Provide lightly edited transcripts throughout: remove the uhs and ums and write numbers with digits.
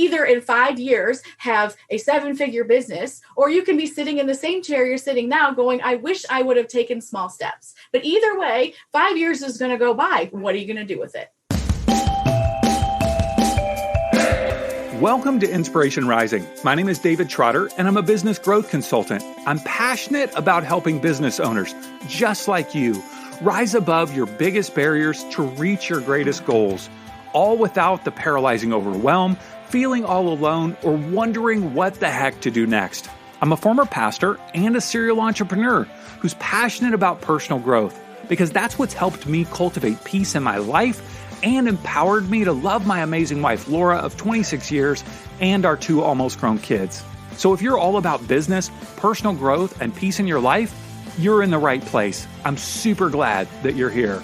either in 5 years have a 7-figure business, or you can be sitting in the same chair you're sitting now going, I wish I would have taken small steps. But either way, 5 years is going to go by. What are you going to do with it? Welcome to Inspiration Rising. My name is David Trotter, and I'm a business growth consultant. I'm passionate about helping business owners, just like you, rise above your biggest barriers to reach your greatest goals, all without the paralyzing overwhelm, feeling all alone, or wondering what the heck to do next. I'm a former pastor and a serial entrepreneur who's passionate about personal growth because that's what's helped me cultivate peace in my life and empowered me to love my amazing wife, Laura, of 26 years, and our 2 almost grown kids. So if you're all about business, personal growth, and peace in your life, you're in the right place. I'm super glad that you're here.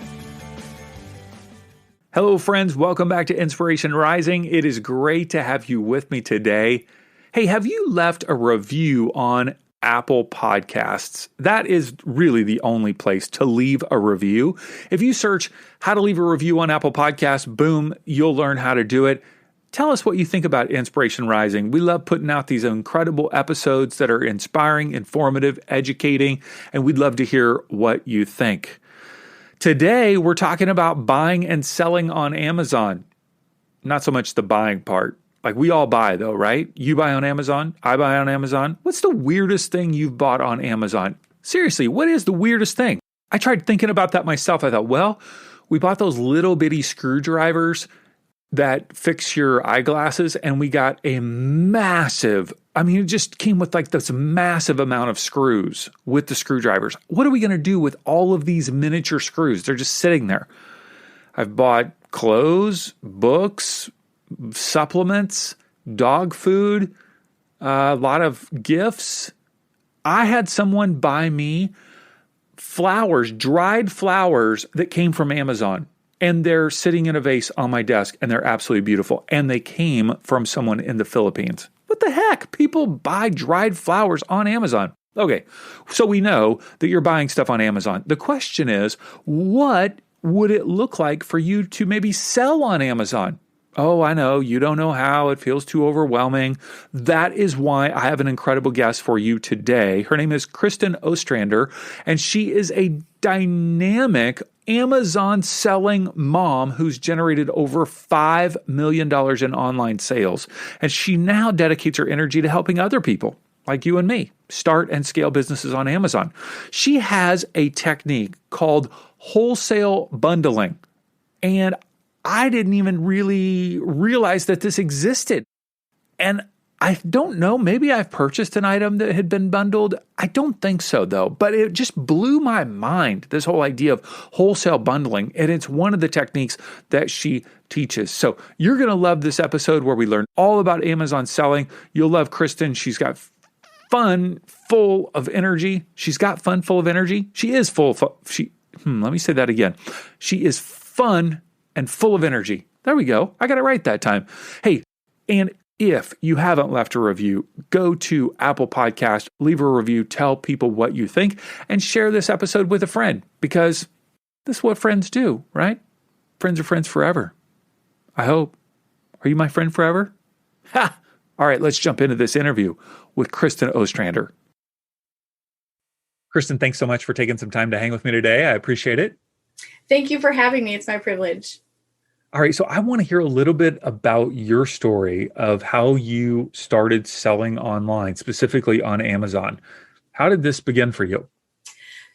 Hello, friends. Welcome back to Inspiration Rising. It is great to have you with me today. Hey, have you left a review on Apple Podcasts? That is really the only place to leave a review. If you search how to leave a review on Apple Podcasts, boom, you'll learn how to do it. Tell us what you think about Inspiration Rising. We love putting out these incredible episodes that are inspiring, informative, educating, and we'd love to hear what you think. Today, we're talking about buying and selling on Amazon. Not so much the buying part. Like we all buy though, right? You buy on Amazon, I buy on Amazon. What's the weirdest thing you've bought on Amazon? Seriously, what is the weirdest thing? I tried thinking about that myself. I thought, well, we bought those little bitty screwdrivers that fix your eyeglasses and we got a massive, it just came with like this massive amount of screws with the screwdrivers. What are we going to do with all of these miniature screws? They're just sitting there. I've bought clothes, books, supplements, dog food, a lot of gifts. I had someone buy me flowers, dried flowers that came from Amazon, and they're sitting in a vase on my desk, and they're absolutely beautiful. And they came from someone in the Philippines. What the heck? People buy dried flowers on Amazon. Okay, so we know that you're buying stuff on Amazon. The question is, what would it look like for you to maybe sell on Amazon? Oh, I know, you don't know how, it feels too overwhelming. That is why I have an incredible guest for you today. Her name is Kristin Ostrander, and she is a dynamic Amazon selling mom who's generated over $5 million in online sales. And she now dedicates her energy to helping other people like you and me start and scale businesses on Amazon. She has a technique called wholesale bundling. And I didn't even really realize that this existed. And I don't know, maybe I've purchased an item that had been bundled. I don't think so though, but it just blew my mind, this whole idea of wholesale bundling. And it's one of the techniques that she teaches. So you're going to love this episode where we learn all about Amazon selling. You'll love Kristin. She's got fun, full of energy. She's got fun, full of energy. She is let me say that again. She is fun and full of energy. There we go. I got it right that time. Hey, and if you haven't left a review, go to Apple Podcast, leave a review, tell people what you think, and share this episode with a friend because this is what friends do, right? Friends are friends forever. I hope. Are you my friend forever? Ha! All right, let's jump into this interview with Kristin Ostrander. Kristin, thanks so much for taking some time to hang with me today. I appreciate it. Thank you for having me. It's my privilege. All right, so I want to hear a little bit about your story of how you started selling online, specifically on Amazon. How did this begin for you?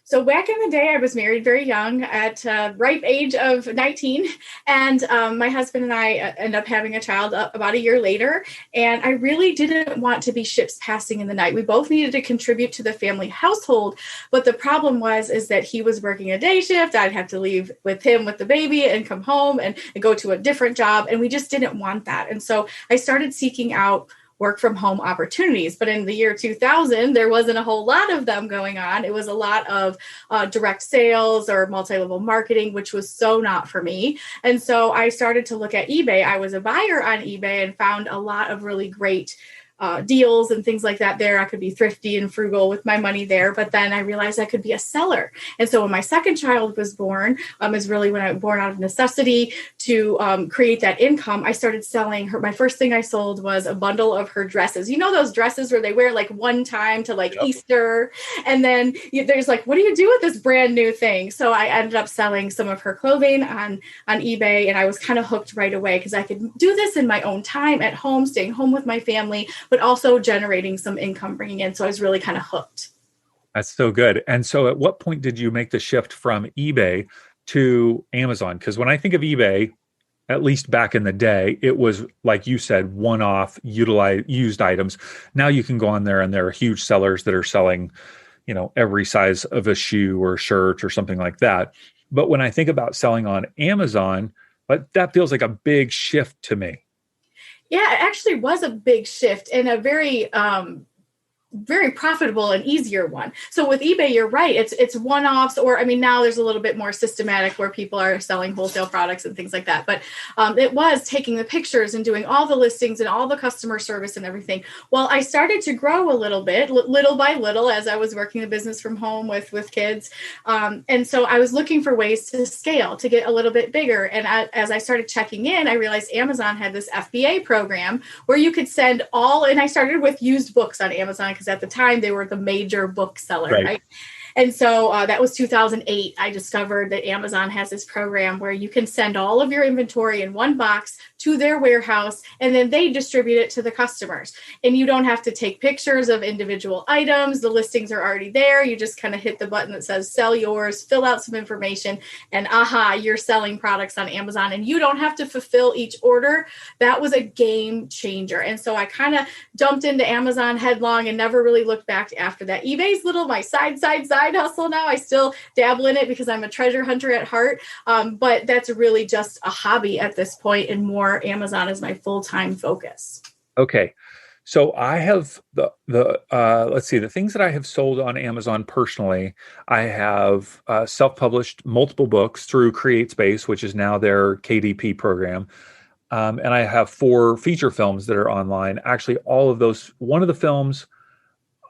So back in the day, I was married very young at a ripe age of 19. And my husband and I ended up having a child about a year later. And I really didn't want to be ships passing in the night. We both needed to contribute to the family household. But the problem is that he was working a day shift. I'd have to leave with him with the baby and come home and go to a different job. And we just didn't want that. And so I started seeking out work from home opportunities. But in the year 2000, there wasn't a whole lot of them going on. It was a lot of direct sales or multi-level marketing, which was so not for me. And so I started to look at eBay. I was a buyer on eBay and found a lot of really great deals and things like that there. I could be thrifty and frugal with my money there. But then I realized I could be a seller. And so when my second child was born, is really when I was born out of necessity to create that income. I started selling her. My first thing I sold was a bundle of her dresses. You know, those dresses where they wear like one time to like Easter. And then there's like, what do you do with this brand new thing? So I ended up selling some of her clothing on eBay. And I was kind of hooked right away because I could do this in my own time at home, staying home with my family, but also generating some income bringing in. So I was really kind of hooked. That's so good. And so at what point did you make the shift from eBay to Amazon? Because when I think of eBay, at least back in the day, it was, like you said, one-off used items. Now you can go on there and there are huge sellers that are selling, every size of a shoe or shirt or something like that. But when I think about selling on Amazon, that feels like a big shift to me. Yeah, it actually was a big shift and a very very profitable and easier one. So with eBay, you're right. It's one-offs, or now there's a little bit more systematic where people are selling wholesale products and things like that. But it was taking the pictures and doing all the listings and all the customer service and everything. Well, I started to grow a little bit, little by little, as I was working the business from home with kids. And so I was looking for ways to scale, to get a little bit bigger. And as I started checking in, I realized Amazon had this FBA program where you could send and I started with used books on Amazon, because at the time they were the major bookseller, right? And so that was 2008. I discovered that Amazon has this program where you can send all of your inventory in one box to their warehouse, and then they distribute it to the customers. And you don't have to take pictures of individual items. The listings are already there. You just kind of hit the button that says sell yours, fill out some information, and you're selling products on Amazon, and you don't have to fulfill each order. That was a game changer. And so I kind of jumped into Amazon headlong and never really looked back after that. eBay's my side hustle now. I still dabble in it because I'm a treasure hunter at heart. But that's really just a hobby at this point, and more Amazon is my full-time focus. Okay. So I have the things that I have sold on Amazon personally. I have self-published multiple books through CreateSpace, which is now their KDP program. And I have 4 feature films that are online. Actually, all of those, one of the films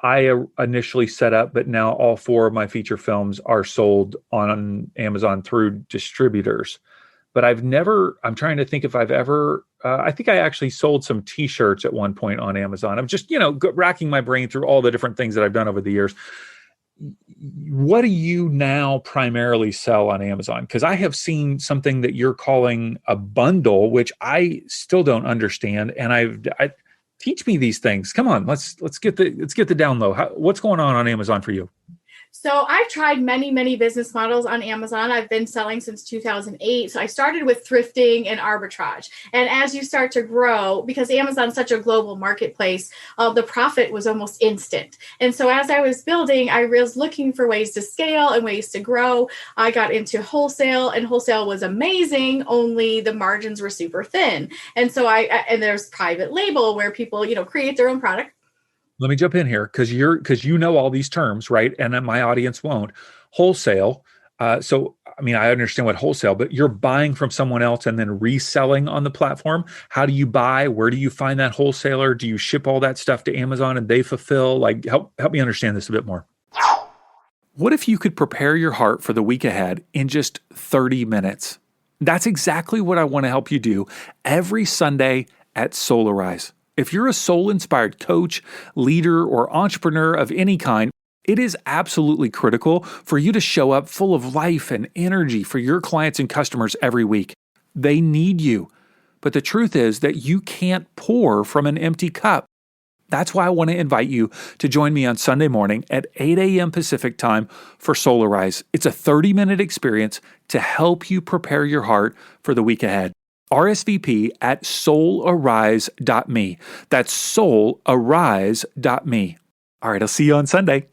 I initially set up, but now all 4 of my feature films are sold on Amazon through distributors. But I'm trying to think if I've ever, I think I actually sold some t-shirts at one point on Amazon. I'm just, racking my brain through all the different things that I've done over the years. What do you now primarily sell on Amazon? Because I have seen something that you're calling a bundle, which I still don't understand. And I teach me these things. Come on, let's get the down low. What's going on Amazon for you? So I've tried many, many business models on Amazon. I've been selling since 2008. So I started with thrifting and arbitrage. And as you start to grow, because Amazon's such a global marketplace, the profit was almost instant. And so as I was building, I was looking for ways to scale and ways to grow. I got into wholesale, and wholesale was amazing, only the margins were super thin. And so and there's private label where people, create their own product. Let me jump in here because you know all these terms, right? And my audience won't. Wholesale. So, I understand what wholesale, but you're buying from someone else and then reselling on the platform. How do you buy? Where do you find that wholesaler? Do you ship all that stuff to Amazon and they fulfill? Help me understand this a bit more. What if you could prepare your heart for the week ahead in just 30 minutes? That's exactly what I want to help you do every Sunday at Solarize. If you're a soul-inspired coach, leader, or entrepreneur of any kind, it is absolutely critical for you to show up full of life and energy for your clients and customers every week. They need you. But the truth is that you can't pour from an empty cup. That's why I want to invite you to join me on Sunday morning at 8 a.m. Pacific time for Solarize. It's a 30-minute experience to help you prepare your heart for the week ahead. RSVP at soularise.me. That's soularise.me. All right, I'll see you on Sunday.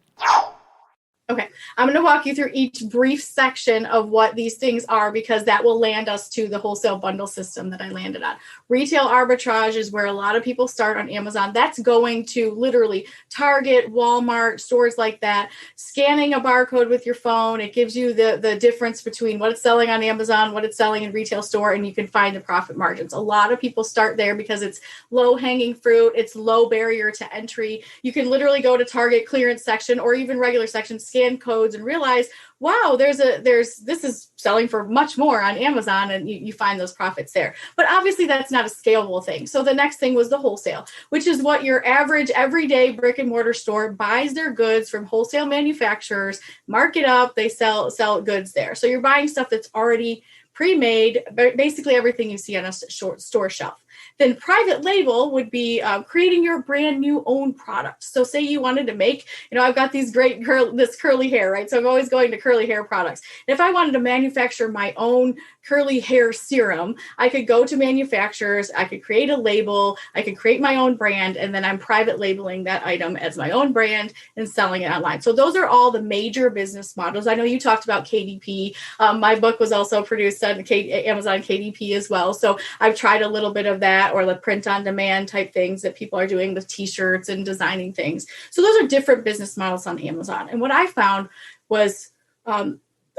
Okay. I'm going to walk you through each brief section of what these things are, because that will land us to the wholesale bundle system that I landed on. Retail arbitrage is where a lot of people start on Amazon. That's going to literally Target, Walmart, stores like that, scanning a barcode with your phone. It gives you the difference between what it's selling on Amazon, what it's selling in retail store, and you can find the profit margins. A lot of people start there because it's low hanging fruit. It's low barrier to entry. You can literally go to Target clearance section or even regular section, scan codes, and realize, wow, this is selling for much more on Amazon, and you find those profits there. But obviously that's not a scalable thing. So the next thing was the wholesale, which is what your average everyday brick and mortar store buys their goods from wholesale manufacturers, mark it up, they sell goods there. So you're buying stuff that's already pre-made, basically everything you see on a store shelf. Then private label would be creating your brand new own product. So say you wanted to make, I've got these great this curly hair, right? So I'm always going to curly hair products. And if I wanted to manufacture my own curly hair serum, I could go to manufacturers, I could create a label, I could create my own brand, and then I'm private labeling that item as my own brand and selling it online. So those are all the major business models. I know you talked about KDP. My book was also produced on Amazon KDP as well. So I've tried a little bit of that, or the print on demand type things that people are doing with t-shirts and designing things. So those are different business models on Amazon. And what I found was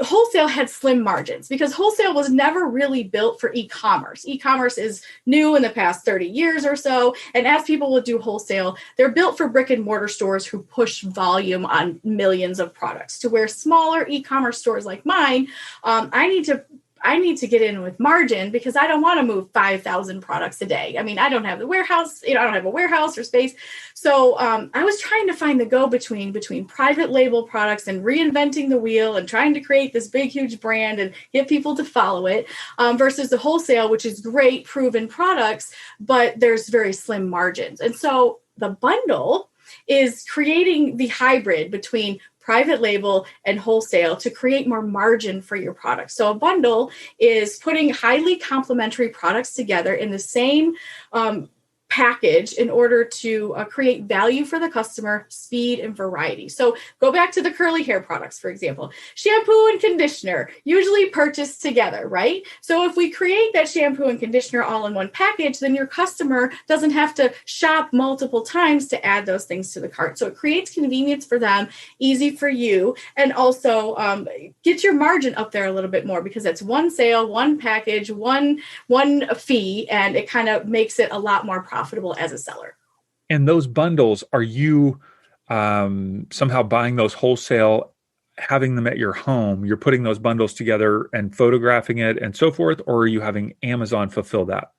wholesale had slim margins because wholesale was never really built for e-commerce. E-commerce is new in the past 30 years or so. And as people will do wholesale, they're built for brick and mortar stores who push volume on millions of products, to where smaller e-commerce stores like mine, I need to get in with margin because I don't want to move 5,000 products a day. I mean, I don't have the warehouse, I don't have a warehouse or space. So I was trying to find the go-between between private label products and reinventing the wheel and trying to create this big, huge brand and get people to follow it versus the wholesale, which is great, proven products, but there's very slim margins. And so the bundle is creating the hybrid between private label and wholesale to create more margin for your product. So a bundle is putting highly complementary products together in the same package in order to create value for the customer, speed, and variety. So go back to the curly hair products, for example. Shampoo and conditioner, usually purchased together, right? So if we create that shampoo and conditioner all in one package, then your customer doesn't have to shop multiple times to add those things to the cart. So it creates convenience for them, easy for you, and also get your margin up there a little bit more because it's one sale, one package, one fee, and it kind of makes it a lot more profitable as a seller. And those bundles, are you somehow buying those wholesale, having them at your home? You're putting those bundles together and photographing it and so forth, or are you having Amazon fulfill that?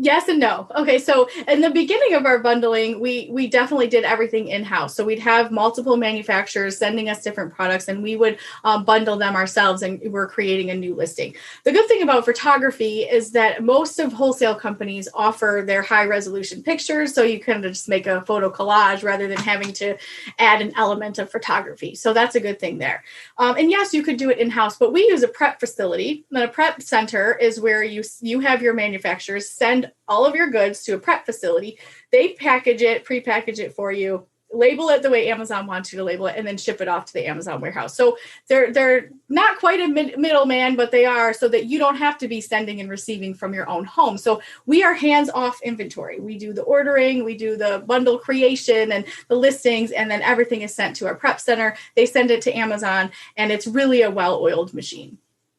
Yes and no. Okay, so in the beginning of our bundling, we definitely did everything in-house. So we'd have multiple manufacturers sending us different products, and we would bundle them ourselves, and we're creating a new listing. The good thing about photography is that most of wholesale companies offer their high-resolution pictures, so you kind of just make a photo collage rather than having to add an element of photography. So that's a good thing there. And yes, you could do it in-house, but we use a prep facility. And a prep center is where you have your manufacturers send all of your goods to a prep facility. They package it, pre-package it for you, label it the way Amazon wants you to label it, and then ship it off to the Amazon warehouse. So they're not quite a middleman, but they are, so that you don't have to be sending and receiving from your own home. So we are hands-off inventory. We do the ordering, we do the bundle creation and the listings, and then everything is sent to our prep center. They send it to Amazon, and it's really a well-oiled machine.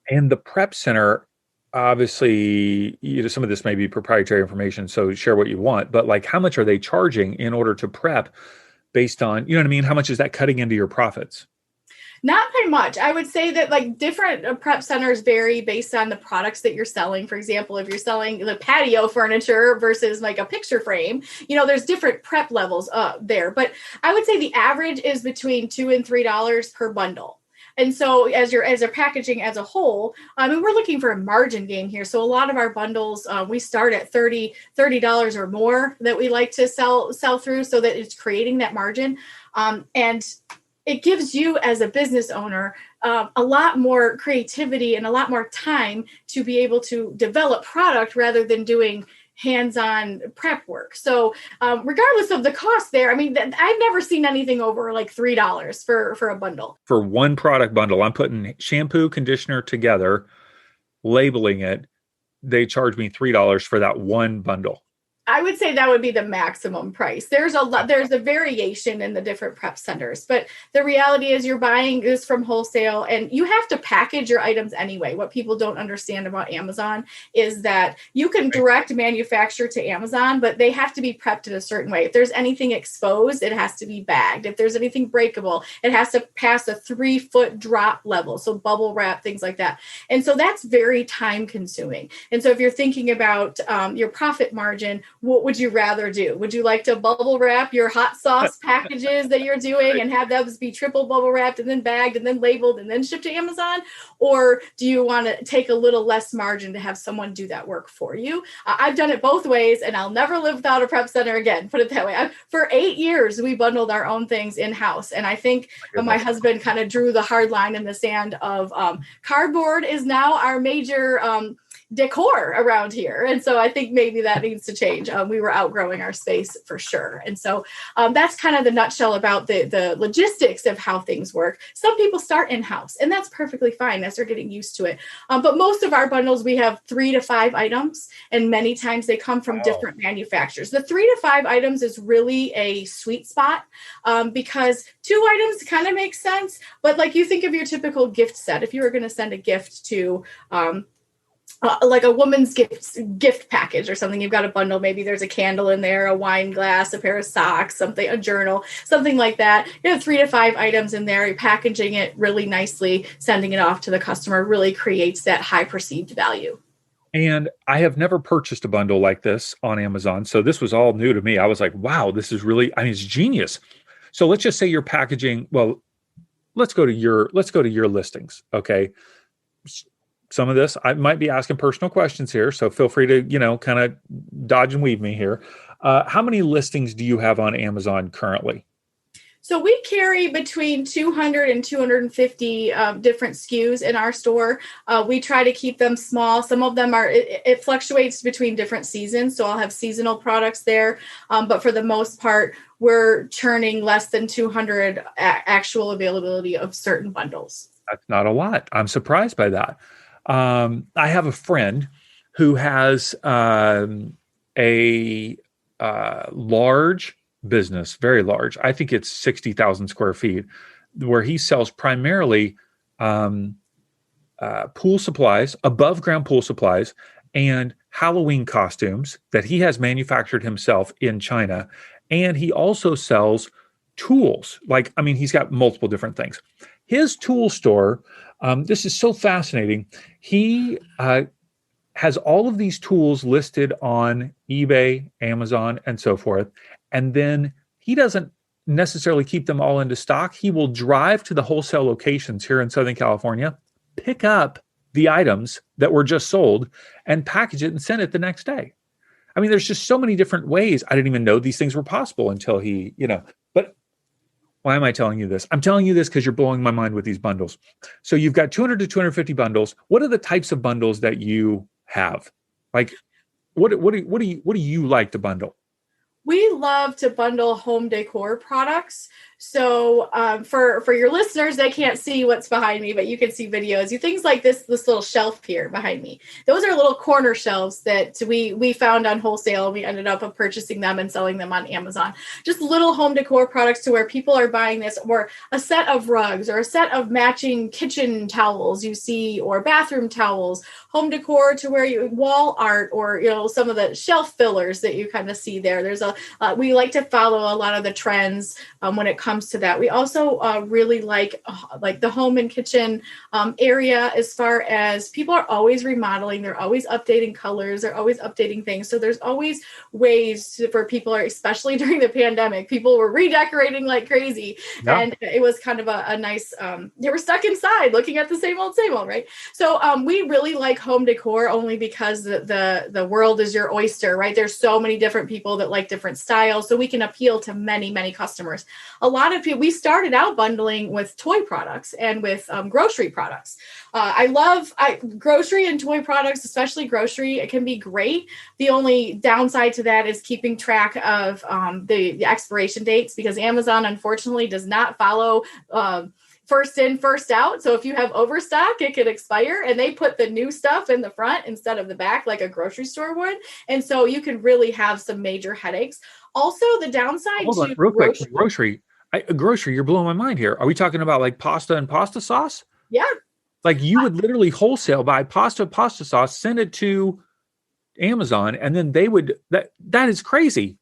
And the prep center, obviously, some of this may be proprietary information, so share what you want, but like how much are they charging in order to prep based on, you know what I mean? How much is that cutting into your profits? Not by much. I would say that like different prep centers vary based on the products that you're selling. For example, if you're selling the patio furniture versus like a picture frame, there's different prep levels there. But I would say the average is between $2 and $3 per bundle. And so as you're packaging as a whole, and we're looking for a margin gain here. So a lot of our bundles, we start at $30 or more that we like to sell through so that it's creating that margin. And it gives you as a business owner a lot more creativity and a lot more time to be able to develop product rather than doing hands-on prep work. So regardless of the cost there, I mean, I've never seen anything over like $3 for a bundle. For one product bundle, I'm putting shampoo, conditioner together, labeling it. They charge me $3 for that one bundle. I would say that would be the maximum price. There's a variation in the different prep centers, but the reality is you're buying this from wholesale and you have to package your items anyway. What people don't understand about Amazon is that you can direct manufacture to Amazon, but they have to be prepped in a certain way. If there's anything exposed, it has to be bagged. If there's anything breakable, it has to pass a 3-foot drop level. So bubble wrap, things like that. And so that's very time consuming. And so if you're thinking about your profit margin, what would you rather do? Would you like to bubble wrap your hot sauce packages that you're doing and have those be triple bubble wrapped and then bagged and then labeled and then shipped to Amazon? Or do you want to take a little less margin to have someone do that work for you? I've done it both ways, and I'll never live without a prep center again, put it that way. For 8 years, we bundled our own things in-house. And I think my husband kind of drew the hard line in the sand of cardboard is now our major decor around here. And so I think maybe that needs to change. We were outgrowing our space for sure. And so that's kind of the nutshell about the logistics of how things work. Some people start in-house, and that's perfectly fine as they're getting used to it. But most of our bundles, we have 3 to 5 items, and many times they come from different manufacturers. The 3 to 5 items is really a sweet spot because 2 items kind of makes sense. But like you think of your typical gift set, if you were going to send a gift to like a woman's gift package or something, you've got a bundle, maybe there's a candle in there, a wine glass, a pair of socks, something, a journal, something like that. You have 3 to 5 items in there, you're packaging it really nicely, sending it off to the customer really creates that high perceived value. And I have never purchased a bundle like this on Amazon. So this was all new to me. I was like, wow, this is really, I mean, it's genius. So let's just say you're packaging, well, let's go to your listings. Okay. Some of this, I might be asking personal questions here, so feel free to, kind of dodge and weave me here. How many listings do you have on Amazon currently? So we carry between 200 and 250 different SKUs in our store. We try to keep them small. Some of them it fluctuates between different seasons. So I'll have seasonal products there. But for the most part, we're churning less than 200 actual availability of certain bundles. That's not a lot. I'm surprised by that. I have a friend who has a large business, very large. I think it's 60,000 square feet, where he sells primarily pool supplies, above ground pool supplies, and Halloween costumes that he has manufactured himself in China. And he also sells tools. He's got multiple different things. His tool store, this is so fascinating. He has all of these tools listed on eBay, Amazon, and so forth. And then he doesn't necessarily keep them all into stock. He will drive to the wholesale locations here in Southern California, pick up the items that were just sold, and package it and send it the next day. I mean, there's just so many different ways. I didn't even know these things were possible until he, but why am I telling you this? I'm telling you this because you're blowing my mind with these bundles. So you've got 200 to 250 bundles. What are the types of bundles that you have? Like, what do you like to bundle? We love to bundle home decor products. So for your listeners, they can't see what's behind me, but you can see videos. Things like this little shelf here behind me. Those are little corner shelves that we found on wholesale. We ended up purchasing them and selling them on Amazon. Just little home decor products to where people are buying this, or a set of rugs, or a set of matching kitchen towels you see, or bathroom towels. Home decor to where you wall art, or some of the shelf fillers that you kind of see there. There's we like to follow a lot of the trends when it comes to that. We also really like the home and kitchen area, as far as people are always remodeling, they're always updating colors, they're always updating things. So there's always ways for people, especially during the pandemic, people were redecorating like crazy. Yep. And it was kind of a nice, they were stuck inside looking at the same old, right? So we really like home decor only because the world is your oyster, right? There's so many different people that like different styles, so we can appeal to many, many customers. A lot lot of people, we started out bundling with toy products and with grocery products. I love grocery and toy products, especially grocery. It can be great. The only downside to that is keeping track of the expiration dates, because Amazon, unfortunately, does not follow first in, first out. So if you have overstock, it could expire, and they put the new stuff in the front instead of the back, like a grocery store would. And so you can really have some major headaches. Also, the downside Hold to on, real quick. Grocery, you're blowing my mind here. Are we talking about like pasta and pasta sauce? Yeah. Like you would literally wholesale buy pasta sauce, send it to Amazon, and then they would, that is crazy.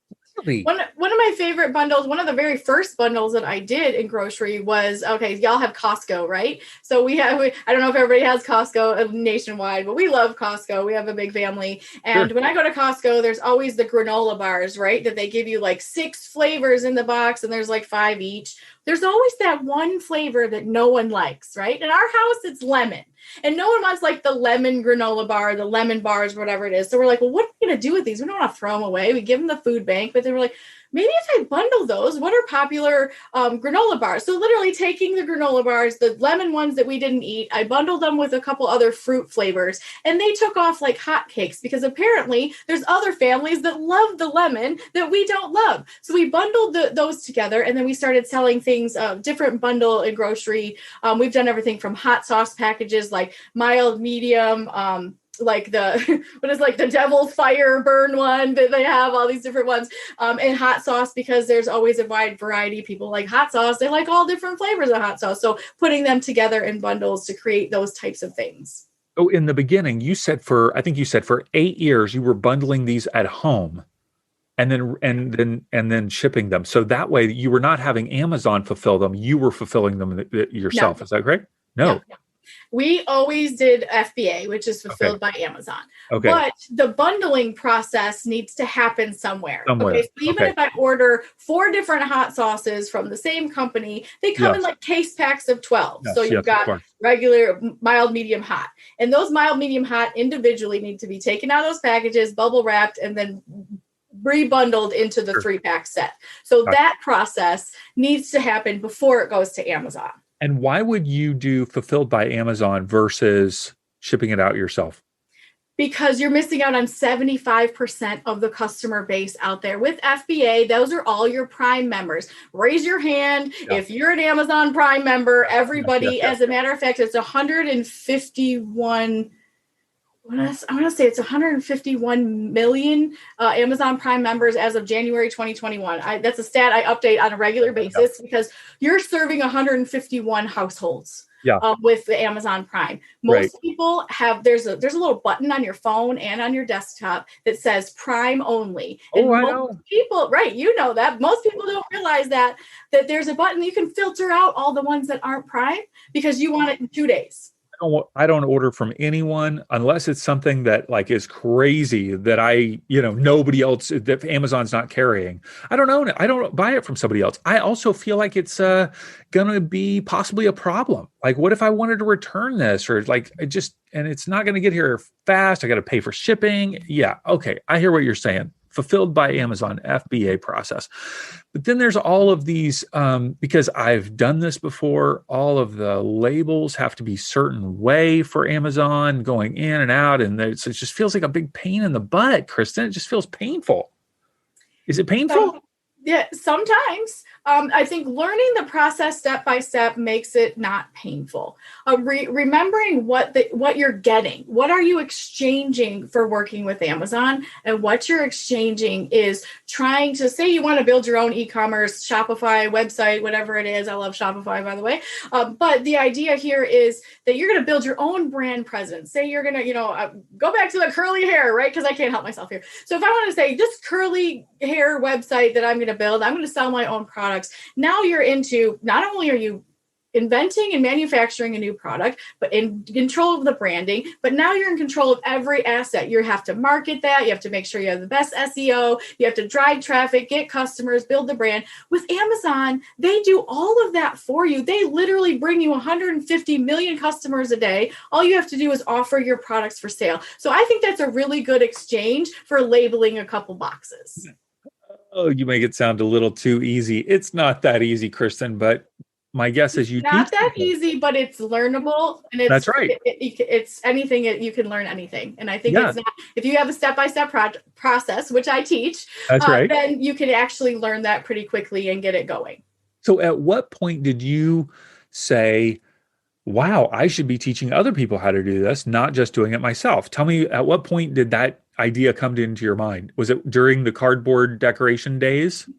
Really? One of my favorite bundles, one of the very first bundles that I did in grocery was, okay, y'all have Costco, right? So I don't know if everybody has Costco nationwide, but we love Costco. We have a big family. And when I go to Costco, there's always the granola bars, right? That they give you like 6 flavors in the box, and there's like 5 each. There's always that one flavor that no one likes, right? In our house, it's lemon. And no one wants like the lemon granola bar, the lemon bars, whatever it is. So we're like, well, what are we going to do with these? We don't want to throw them away. We give them the food bank, but they were like, maybe if I bundle those, what are popular granola bars? So literally taking the granola bars, the lemon ones that we didn't eat, I bundled them with a couple other fruit flavors, and they took off like hotcakes, because apparently there's other families that love the lemon that we don't love. So we bundled those together, and then we started selling things, different bundle in grocery. We've done everything from hot sauce packages, like mild, medium, like the devil's fire burn one that they have, all these different ones, and hot sauce, because there's always a wide variety. People like hot sauce. They like all different flavors of hot sauce. So putting them together in bundles to create those types of things. Oh, in the beginning, I think you said for 8 years, you were bundling these at home and then shipping them. So that way you were not having Amazon fulfill them. You were fulfilling them yourself. No. Is that correct? No. We always did FBA, which is fulfilled by Amazon. Okay. But the bundling process needs to happen somewhere. Okay. So even if I order 4 different hot sauces from the same company, they come in like case packs of 12. So you've got regular, mild, medium, hot. And those mild, medium, hot individually need to be taken out of those packages, bubble wrapped, and then rebundled into the 3-pack set. So that process needs to happen before it goes to Amazon. And why would you do fulfilled by Amazon versus shipping it out yourself? Because you're missing out on 75% of the customer base out there. With FBA, those are all your Prime members. Raise your hand if you're an Amazon Prime member. Everybody, as a matter of fact, it's 151. I want to say it's 151 million Amazon Prime members as of January 2021. That's a stat I update on a regular basis, because you're serving 151 households with the Amazon Prime. Most people have, there's a little button on your phone and on your desktop that says Prime only. And most people, you know that. Most people don't realize that there's a button you can filter out all the ones that aren't Prime, because you want it in 2 days. I don't order from anyone unless it's something that like is crazy that nobody else, that Amazon's not carrying. I don't own it. I don't buy it from somebody else. I also feel like it's going to be possibly a problem. Like, what if I wanted to return this, or and it's not going to get here fast. I got to pay for shipping. Yeah. Okay. I hear what you're saying. Fulfilled by Amazon, FBA process. But then there's all of these, because I've done this before, all of the labels have to be certain way for Amazon going in and out. And it just feels like a big pain in the butt, Kristin. It just feels painful. Is it painful? Yeah, sometimes. I think learning the process step by step makes it not painful. Remembering what you're getting, what are you exchanging for working with Amazon, and what you're exchanging is trying to say you want to build your own e-commerce, Shopify website, whatever it is. I love Shopify, by the way. But the idea here is that you're going to build your own brand presence. Say you're going to, go back to the curly hair, right? Because I can't help myself here. So if I want to say this curly hair website that I'm going to build, I'm going to sell my own products. Now you're into, not only are you inventing and manufacturing a new product, but in control of the branding, but now you're in control of every asset. You have to market that. You have to make sure you have the best SEO. You have to drive traffic, get customers, build the brand. With Amazon, they do all of that for you. They literally bring you 150 million customers a day. All you have to do is offer your products for sale. So I think that's a really good exchange for labeling a couple boxes. Oh, you make it sound a little too easy. It's not that easy, Kristen, but my guess is you teach Not that people. easy, but it's learnable, and That's right. it's anything. You can learn anything, and I think Yeah, it's not, if you have a step-by-step process, which I teach, that's right. then you can actually learn that pretty quickly and get it going. So at what point did you say, wow, I should be teaching other people how to do this, not just doing it myself? Tell me, at what point did that idea come into your mind? Was it during the cardboard decoration days?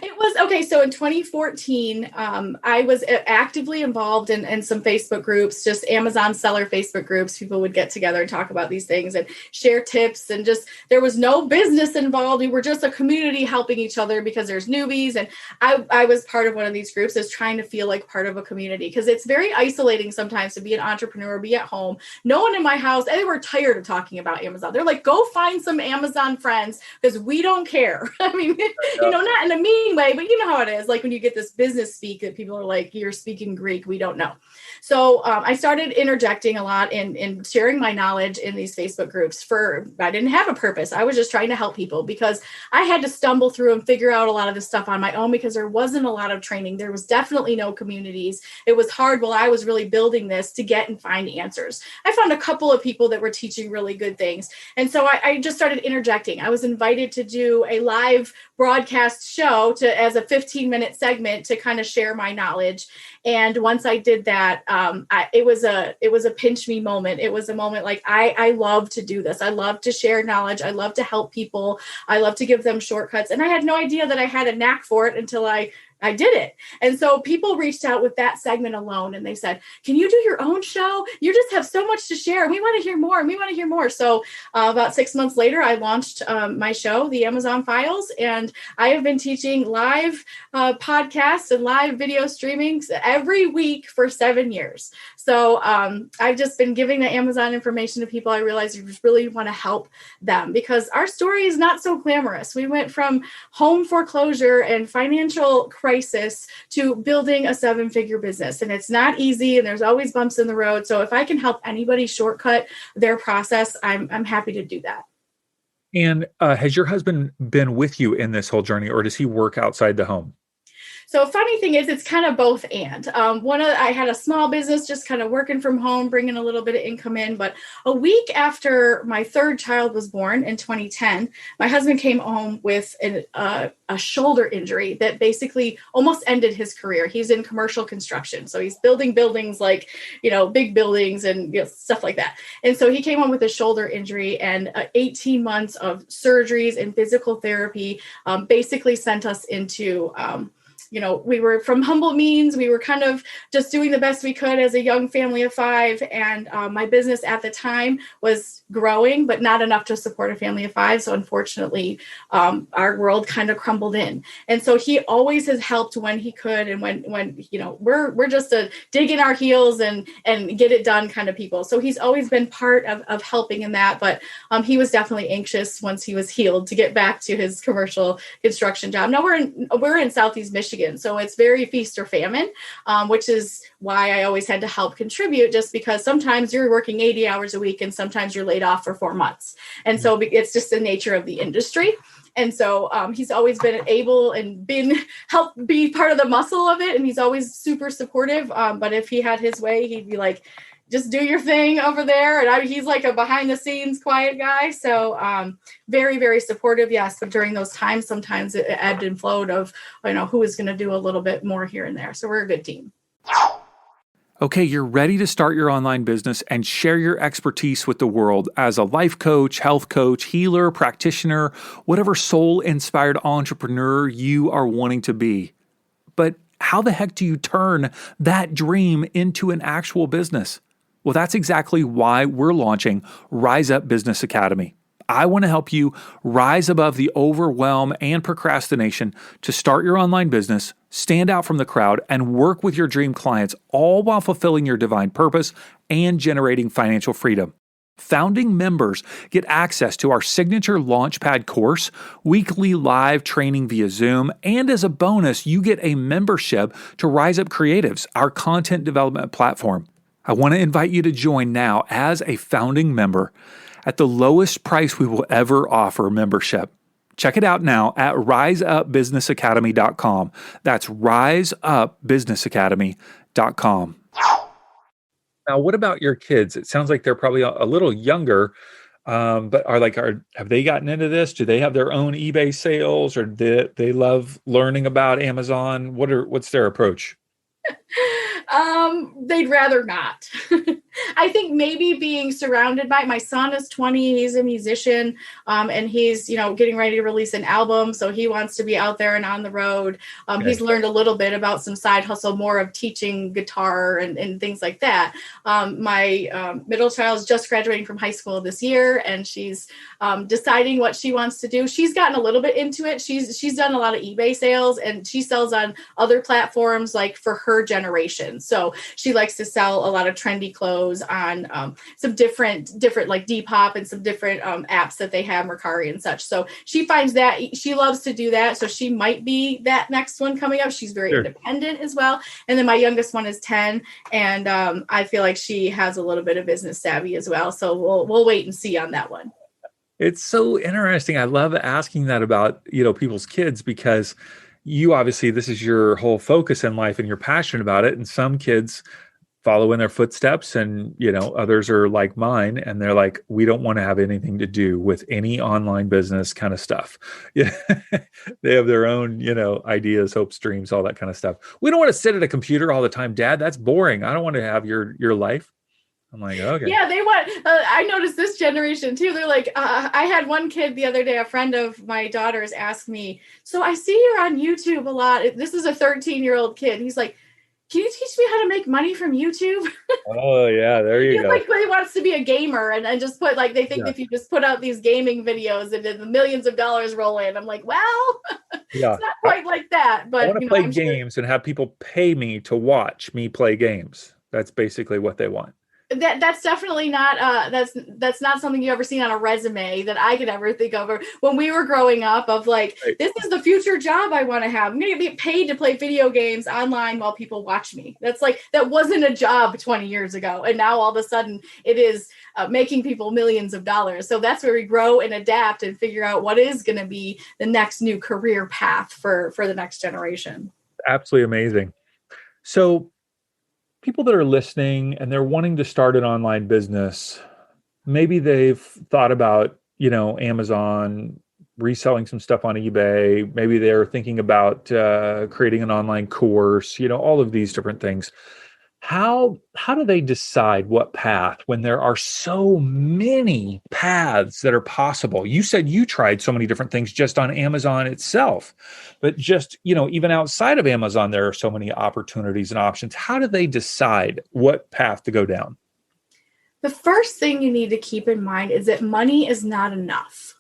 It was okay. So in 2014, I was actively involved in some Facebook groups, just Amazon seller Facebook groups. People would get together and talk about these things and share tips. And just there was no business involved. We were just a community helping each other because there's newbies. And I was part of one of these groups, is trying to feel like part of a community, because it's very isolating sometimes to be an entrepreneur, be at home. No one in my house, and they were tired of talking about Amazon. They're like, go find some Amazon friends because we don't care. I mean, not in a mean way, but you know how it is. Like when you get this business speak that people are like, you're speaking Greek, we don't know. So I started interjecting a lot in sharing my knowledge in these Facebook groups. I didn't have a purpose. I was just trying to help people, because I had to stumble through and figure out a lot of this stuff on my own, because there wasn't a lot of training. There was definitely no communities. It was hard while I was really building this to get and find answers. I found a couple of people that were teaching really good things. And so I just started interjecting. I was invited to do a live broadcast show as a 15-minute segment to kind of share my knowledge. And once I did that, it was a pinch me moment. It was a moment like, I love to do this. I love to share knowledge. I love to help people. I love to give them shortcuts. And I had no idea that I had a knack for it until I did it. And so people reached out with that segment alone, and they said, can you do your own show? You just have so much to share. We want to hear more. And we want to hear more. So about 6 months later, I launched my show, The Amazon Files. And I have been teaching live podcasts and live video streamings every week for 7 years. So I've just been giving the Amazon information to people. I realize you just really want to help them, because our story is not so glamorous. We went from home foreclosure and financial crisis to building a 7-figure business. And it's not easy, and there's always bumps in the road. So if I can help anybody shortcut their process, I'm happy to do that. And has your husband been with you in this whole journey, or does he work outside the home? So funny thing is, it's kind of both and. I had a small business just kind of working from home, bringing a little bit of income in. But a week after my third child was born in 2010, my husband came home with a shoulder injury that basically almost ended his career. He's in commercial construction. So he's building buildings like, big buildings and stuff like that. And so he came home with a shoulder injury, and 18 months of surgeries and physical therapy basically sent us into we were from humble means. We were kind of just doing the best we could as a young family of 5. And my business at the time was growing, but not enough to support a family of 5. So unfortunately, our world kind of crumbled in. And so he always has helped when he could. And when we're just a dig in our heels and get it done kind of people. So he's always been part of helping in that. But he was definitely anxious once he was healed to get back to his commercial construction job. Now we're in Southeast Michigan. So it's very feast or famine, which is why I always had to help contribute, just because sometimes you're working 80 hours a week and sometimes you're laid off for 4 months. And so it's just the nature of the industry. And so he's always been able and helped be part of the muscle of it. And he's always super supportive. But if he had his way, he'd be like, just do your thing over there. And he's like a behind the scenes quiet guy. So very, very supportive. Yes. But during those times, sometimes it ebbed and flowed of, who is going to do a little bit more here and there. So we're a good team. Okay, you're ready to start your online business and share your expertise with the world as a life coach, health coach, healer, practitioner, whatever soul-inspired entrepreneur you are wanting to be. But how the heck do you turn that dream into an actual business? Well, that's exactly why we're launching Rise Up Business Academy. I want to help you rise above the overwhelm and procrastination to start your online business, stand out from the crowd, and work with your dream clients, all while fulfilling your divine purpose and generating financial freedom. Founding members get access to our signature Launchpad course, weekly live training via Zoom, and as a bonus, you get a membership to Rise Up Creatives, our content development platform. I want to invite you to join now as a founding member at the lowest price we will ever offer membership. Check it out now at riseupbusinessacademy.com. That's riseupbusinessacademy.com. Now, what about your kids? It sounds like they're probably a little younger, but have they gotten into this? Do they have their own eBay sales, or do they love learning about Amazon? What's their approach? They'd rather not. I think maybe being surrounded by, my son is 20, he's a musician, and he's, getting ready to release an album. So he wants to be out there and on the road. Okay. He's learned a little bit about some side hustle, more of teaching guitar and things like that. My middle child is just graduating from high school this year, and she's deciding what she wants to do. She's gotten a little bit into it. She's done a lot of eBay sales, and she sells on other platforms like for her generation. So she likes to sell a lot of trendy clothes on some different like Depop and some different apps that they have, Mercari and such. So she finds that she loves to do that. So she might be that next one coming up. She's very independent as well. And then my youngest one is 10, and I feel like she has a little bit of business savvy as well. So we'll wait and see on that one. It's so interesting. I love asking that about, people's kids, because you obviously, this is your whole focus in life and you're passionate about it. And some kids follow in their footsteps, and, others are like mine, and they're like, we don't want to have anything to do with any online business kind of stuff. Yeah. They have their own, ideas, hopes, dreams, all that kind of stuff. We don't want to sit at a computer all the time, Dad. That's boring. I don't want to have your life. I'm like, okay. Yeah, they want, I noticed this generation too. They're like, I had one kid the other day, a friend of my daughter's, asked me, so I see you're on YouTube a lot. This is a 13-year-old kid. He's like, can you teach me how to make money from YouTube? Oh yeah, there you go. Like, he wants to be a gamer and just put, like, they think if you just put out these gaming videos and then the millions of dollars roll in. I'm like, well, it's not quite like that. But I want to play games and have people pay me to watch me play games. That's basically what they want. That's definitely not that's not something you ever seen on a resume that I could ever think of. Or when we were growing up, of like, this is the future job I want to have. I'm going to be paid to play video games online while people watch me. That's like, that wasn't a job 20 years ago, and now all of a sudden it is making people millions of dollars. So that's where we grow and adapt and figure out what is going to be the next new career path for the next generation. Absolutely amazing. So people that are listening and they're wanting to start an online business, maybe they've thought about, Amazon, reselling some stuff on eBay. Maybe they're thinking about creating an online course, all of these different things. How do they decide what path when there are so many paths that are possible? You said you tried so many different things just on Amazon itself, but just, even outside of Amazon, there are so many opportunities and options. How do they decide what path to go down? The first thing you need to keep in mind is that money is not enough.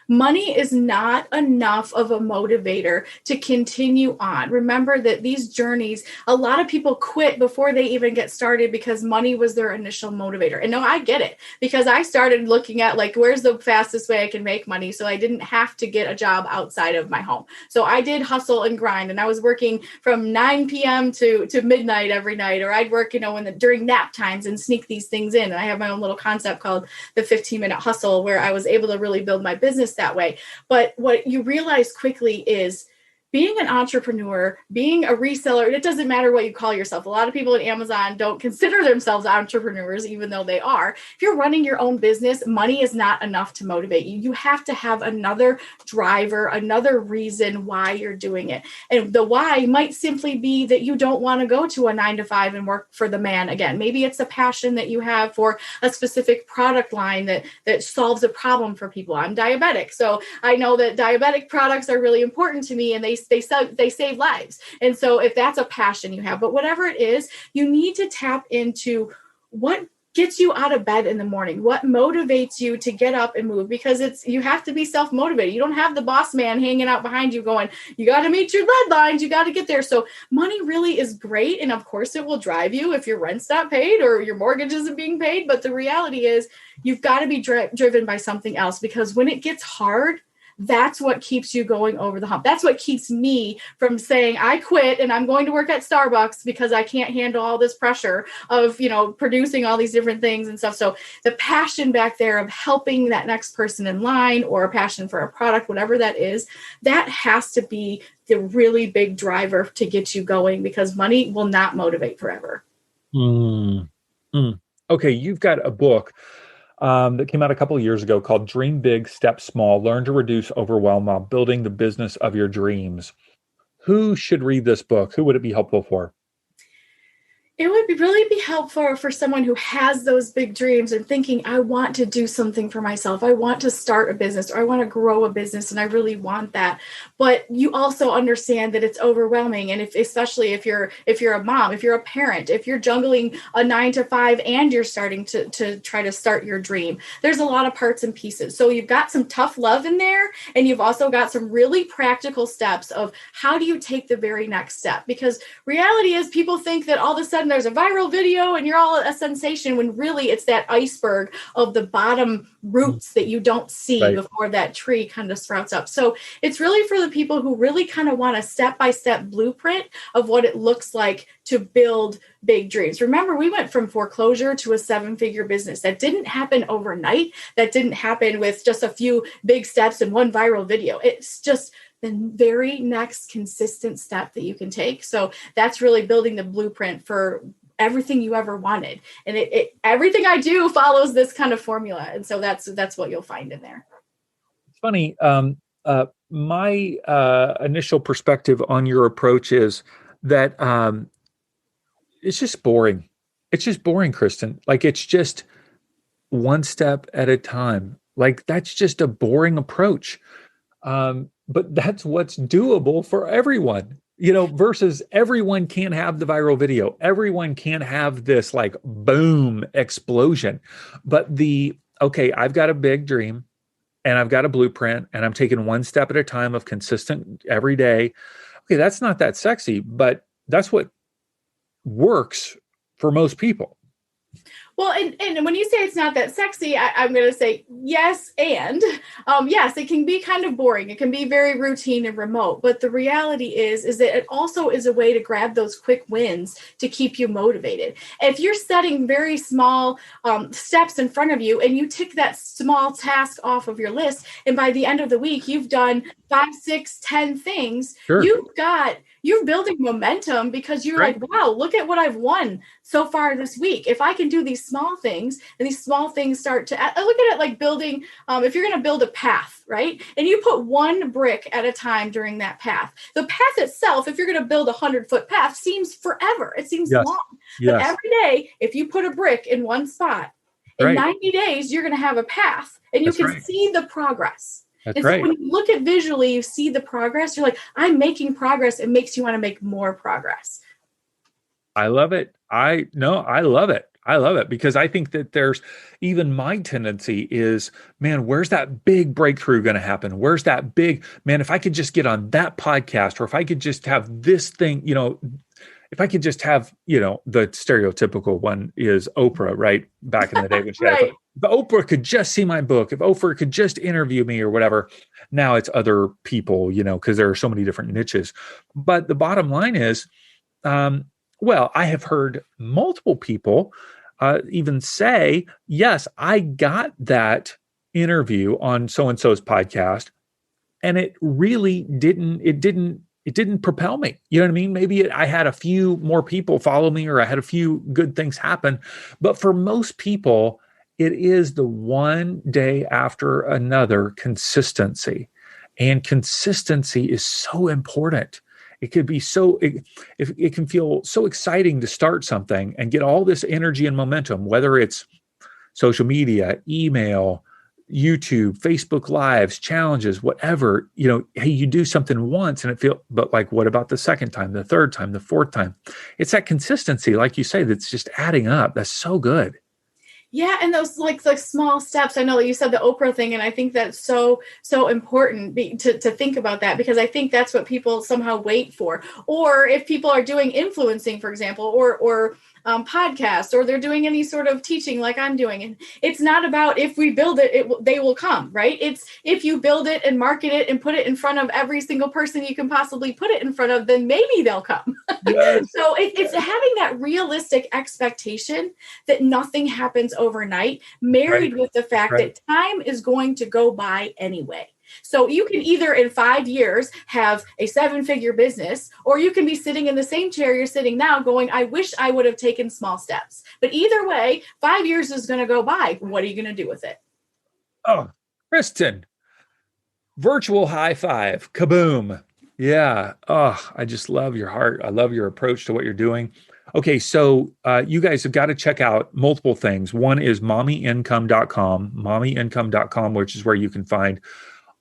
Money is not enough of a motivator to continue on. Remember that these journeys, a lot of people quit before they even get started because money was their initial motivator. And no, I get it, because I started looking at, like, where's the fastest way I can make money, so I didn't have to get a job outside of my home. So I did hustle and grind, and I was working from 9 p.m. to midnight every night, or I'd work, during nap times and sneak these things in. And I have my own little concept called the 15-minute hustle, where I was able to really build my business that way. But what you realize quickly is, being an entrepreneur, being a reseller, it doesn't matter what you call yourself. A lot of people at Amazon don't consider themselves entrepreneurs, even though they are. If you're running your own business, money is not enough to motivate you. You have to have another driver, another reason why you're doing it. And the why might simply be that you don't want to go to a 9-to-5 and work for the man again. Maybe it's a passion that you have for a specific product line that solves a problem for people. I'm diabetic, so I know that diabetic products are really important to me, and they save lives. And so if that's a passion you have, but whatever it is, you need to tap into what gets you out of bed in the morning, what motivates you to get up and move, because you have to be self-motivated. You don't have the boss man hanging out behind you going, you got to meet your deadlines, you got to get there. So money really is great. And of course it will drive you if your rent's not paid or your mortgage isn't being paid. But the reality is, you've got to be driven by something else, because when it gets hard, that's what keeps you going over the hump. That's what keeps me from saying I quit and I'm going to work at Starbucks because I can't handle all this pressure of, producing all these different things and stuff. So the passion back there of helping that next person in line, or a passion for a product, whatever that is, that has to be the really big driver to get you going, because money will not motivate forever. Okay, you've got a book that came out a couple of years ago called Dream Big, Step Small, Learn to Reduce Overwhelm While Building the Business of Your Dreams. Who should read this book? Who would it be helpful for? It would really be helpful for someone who has those big dreams and thinking, I want to do something for myself. I want to start a business, or I want to grow a business, and I really want that. But you also understand that it's overwhelming. And especially if you're a mom, if you're a parent, if you're juggling a 9-to-5 and you're starting to try to start your dream, there's a lot of parts and pieces. So you've got some tough love in there, and you've also got some really practical steps of how do you take the very next step? Because reality is, people think that all of a sudden there's a viral video and you're all a sensation, when really it's that iceberg of the bottom roots that you don't see before that tree kind of sprouts up. So it's really for the people who really kind of want a step-by-step blueprint of what it looks like to build big dreams. Remember, we went from foreclosure to a 7-figure business. That didn't happen overnight. That didn't happen with just a few big steps and one viral video. It's just the very next consistent step that you can take. So that's really building the blueprint for everything you ever wanted. And everything I do follows this kind of formula. And so that's what you'll find in there. It's funny. My initial perspective on your approach is that it's just boring. It's just boring, Kristin. Like, it's just one step at a time. Like, that's just a boring approach. But that's what's doable for everyone, versus everyone can't have the viral video. Everyone can't have this like boom explosion. But okay, I've got a big dream and I've got a blueprint and I'm taking one step at a time of consistent every day. Okay, that's not that sexy, but that's what works for most people. Well, and when you say it's not that sexy, I'm going to say yes. And yes, it can be kind of boring. It can be very routine and remote. But the reality is that it also is a way to grab those quick wins to keep you motivated. If you're setting very small steps in front of you and you tick that small task off of your list, and by the end of the week, you've done 5, 6, 10 things, sure, you're building momentum, because you're like, wow, look at what I've won so far this week. If I can do these small things, and these small things start to look at it like building, if you're going to build a path, right? And you put one brick at a time during that path. The path itself, if you're going to build 100-foot path, seems forever. It seems long. But every day, if you put a brick in one spot, in 90 days, you're going to have a path, and you can see the progress. That's so when you look at visually, you see the progress. You're like, I'm making progress. It makes you want to make more progress. I love it. I love it. I love it, because I think that there's even my tendency is, man, where's that big breakthrough going to happen? Where's that big, man, if I could just get on that podcast, or if I could just have this thing, if I could just have, the stereotypical one is Oprah, right? Back in the day when she had, if Oprah could just see my book, if Oprah could just interview me or whatever. Now it's other people, because there are so many different niches. But the bottom line is, I have heard multiple people even say, yes, I got that interview on so-and-so's podcast, and it really didn't propel me. You know what I mean? Maybe I had a few more people follow me, or I had a few good things happen. But for most people, it is the one day after another consistency. And consistency is so important. It could be it can feel so exciting to start something and get all this energy and momentum, whether it's social media, email, YouTube, Facebook Lives, challenges, whatever, hey, you do something once and but like, what about the second time, the third time, the fourth time? It's that consistency, like you say, that's just adding up. That's so good. Yeah, and those like small steps. I know that you said the Oprah thing, and I think that's so important to think about that, because I think that's what people somehow wait for. Or if people are doing influencing, for example, or podcasts, or they're doing any sort of teaching like I'm doing, and it's not about if we build it, they will come, right? It's if you build it and market it and put it in front of every single person you can possibly put it in front of, then maybe they'll come. Yes. So it's having that realistic expectation that nothing happens overnight, married with the fact that time is going to go by anyway. So you can either in 5 years have a 7-figure business, or you can be sitting in the same chair you're sitting now going, I wish I would have taken small steps. But either way, 5 years is going to go by. What are you going to do with it? Oh, Kristin, virtual high five. Kaboom. Yeah. Oh, I just love your heart. I love your approach to what you're doing. Okay, so you guys have got to check out multiple things. One is mommyincome.com, which is where you can find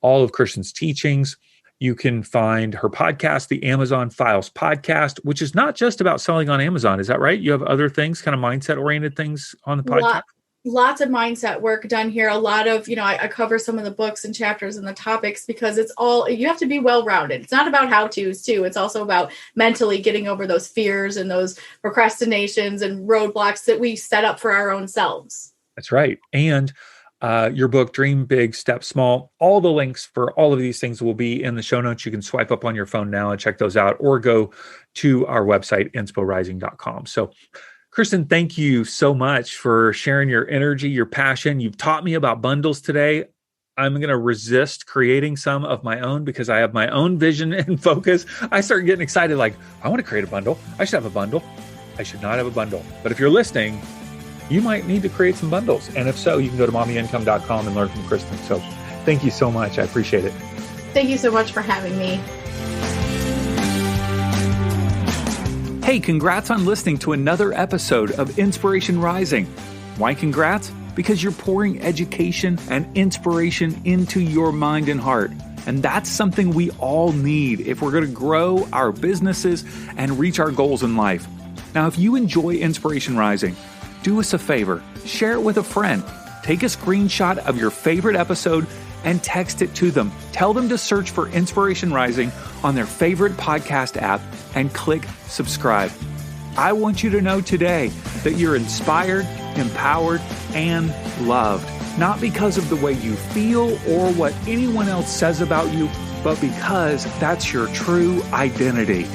all of Kristin's teachings. You can find her podcast, the Amazon Files podcast, which is not just about selling on Amazon. Is that right? You have other things, kind of mindset-oriented things on the podcast? Lots of mindset work done here. A lot of, I cover some of the books and chapters and the topics, because it's all, you have to be well-rounded. It's not about how-tos too. It's also about mentally getting over those fears and those procrastinations and roadblocks that we set up for our own selves. That's right. And your book, Dream Big, Step Small. All the links for all of these things will be in the show notes. You can swipe up on your phone now and check those out, or go to our website, insporising.com. So, Kristin, thank you so much for sharing your energy, your passion. You've taught me about bundles today. I'm going to resist creating some of my own, because I have my own vision and focus. I start getting excited, like, I want to create a bundle. I should have a bundle. I should not have a bundle. But if you're listening, you might need to create some bundles. And if so, you can go to mommyincome.com and learn from Kristin. So thank you so much. I appreciate it. Thank you so much for having me. Hey, congrats on listening to another episode of Inspiration Rising. Why congrats? Because you're pouring education and inspiration into your mind and heart. And that's something we all need if we're going to grow our businesses and reach our goals in life. Now, if you enjoy Inspiration Rising, do us a favor, share it with a friend. Take a screenshot of your favorite episode and text it to them. Tell them to search for Inspiration Rising on their favorite podcast app and click subscribe. I want you to know today that you're inspired, empowered, and loved. Not because of the way you feel or what anyone else says about you, but because that's your true identity.